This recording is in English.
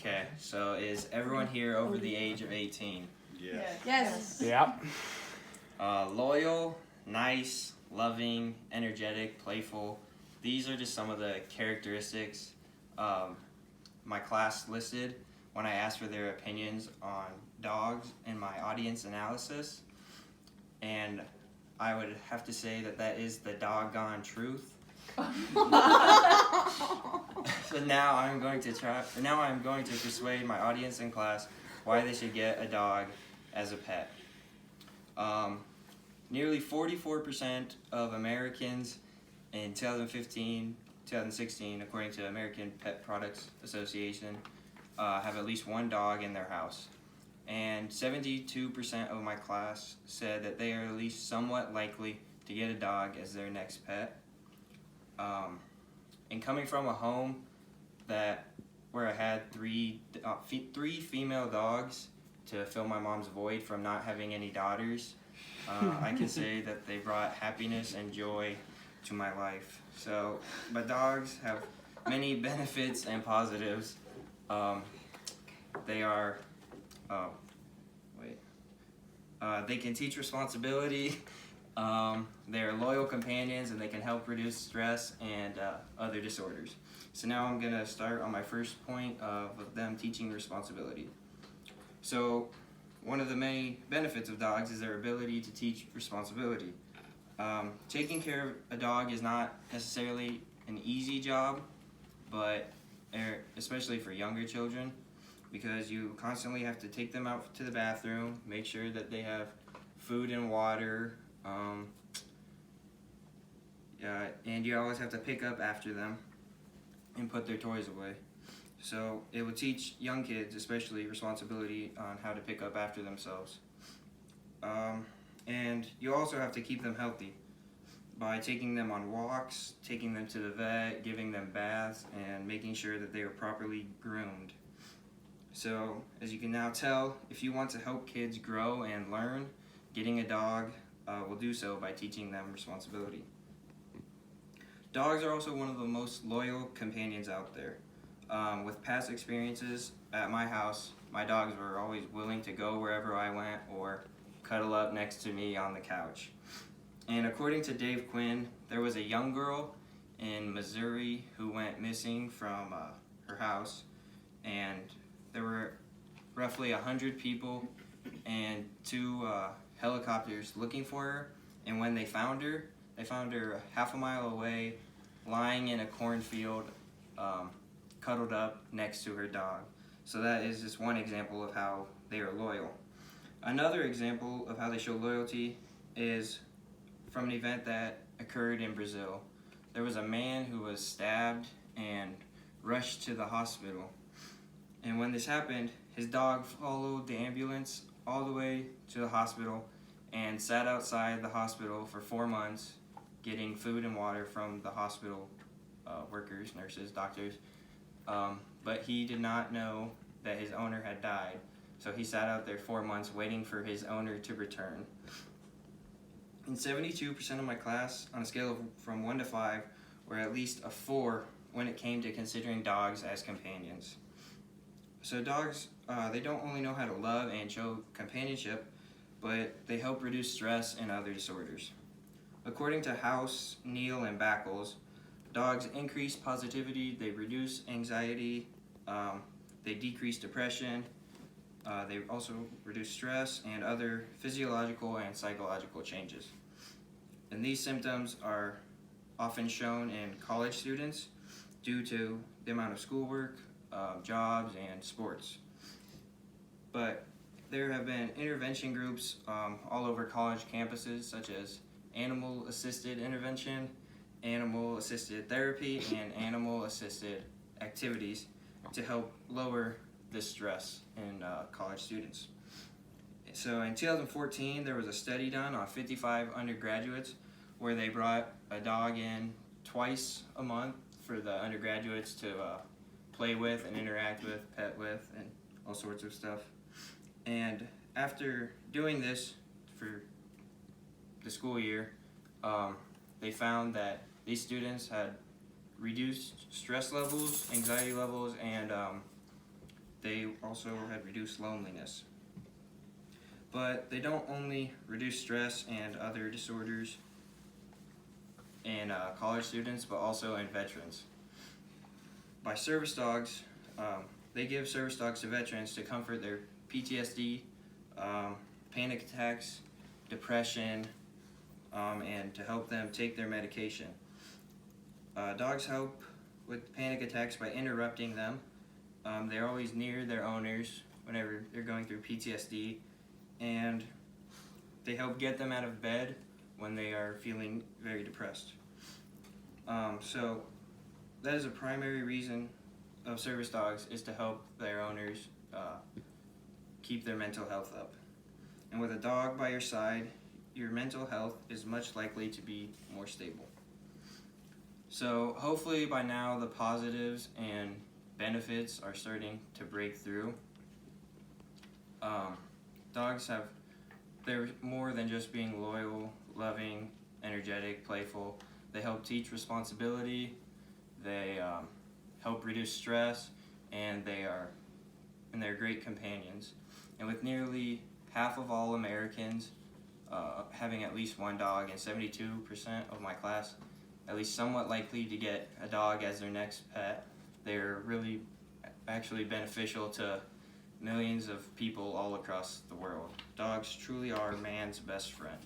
Okay, so is everyone here over the age of 18? Yes. Yeah. Loyal, nice, loving, energetic, playful. These are just some of the characteristics my class listed when I asked for their opinions on dogs in my audience analysis. And I would have to say that that is the doggone truth. So now I'm going to persuade my audience in class why they should get a dog as a pet. Nearly 44% of Americans in 2015, 2016, according to American Pet Products Association, have at least one dog in their house. And 72% of my class said that they are at least somewhat likely to get a dog as their next pet. And coming from a home where I had three female dogs to fill my mom's void from not having any daughters, I can say that they brought happiness and joy to my life. So, but dogs have many benefits and positives. They can teach responsibility. They're loyal companions, and they can help reduce stress and other disorders. So now I'm going to start on my first point of them teaching responsibility. So one of the main benefits of dogs is their ability to teach responsibility. Taking care of a dog is not necessarily an easy job, but especially for younger children, because you constantly have to take them out to the bathroom, make sure that they have food and water, and you always have to pick up after them and put their toys away. So it will teach young kids, especially, responsibility on how to pick up after themselves. And you also have to keep them healthy by taking them on walks, taking them to the vet, giving them baths, and making sure that they are properly groomed. So, as you can now tell, if you want to help kids grow and learn, getting a dog will do so by teaching them responsibility. Dogs are also one of the most loyal companions out there. With past experiences at my house, my dogs were always willing to go wherever I went or cuddle up next to me on the couch. And according to Dave Quinn, there was a young girl in Missouri who went missing from her house, and there were roughly 100 people and 2 helicopters looking for her. And when they found her half a mile away, lying in a cornfield, cuddled up next to her dog. So that is just one example of how they are loyal. Another example of how they show loyalty is from an event that occurred in Brazil. There was a man who was stabbed and rushed to the hospital. And when this happened, his dog followed the ambulance all the way to the hospital and sat outside the hospital for 4 months, getting food and water from the hospital workers, nurses, doctors. But he did not know that his owner had died. So he sat out there 4 months waiting for his owner to return. And 72% of my class, on a scale of from 1 to 5, were at least a 4 when it came to considering dogs as companions. So dogs, they don't only know how to love and show companionship, but they help reduce stress and other disorders. According to House, Neal, and Backles, dogs increase positivity, they reduce anxiety, they decrease depression, they also reduce stress and other physiological and psychological changes. And these symptoms are often shown in college students due to the amount of schoolwork, jobs, and sports. But there have been intervention groups all over college campuses, such as animal-assisted intervention, animal-assisted therapy, and animal-assisted activities to help lower the stress in college students. So in 2014, there was a study done on 55 undergraduates where they brought a dog in twice a month for the undergraduates to play with and interact with, pet with, and all sorts of stuff. And after doing this for the school year, they found that these students had reduced stress levels, anxiety levels, and they also had reduced loneliness. But they don't only reduce stress and other disorders in college students, but also in veterans. By service dogs, they give service dogs to veterans to comfort their PTSD, panic attacks, depression, and to help them take their medication. Dogs help with panic attacks by interrupting them. They're always near their owners whenever they're going through PTSD, and they help get them out of bed when they are feeling very depressed. So that is a primary reason of service dogs, is to help their owners keep their mental health up. And with a dog by your side, your mental health is much likely to be more stable. So hopefully by now the positives and benefits are starting to break through. Dogs they're more than just being loyal, loving, energetic, playful. They help teach responsibility, they help reduce stress, and they're great companions. And with nearly half of all Americans having at least one dog, and 72% of my class at least somewhat likely to get a dog as their next pet, they're really actually beneficial to millions of people all across the world. Dogs truly are man's best friend.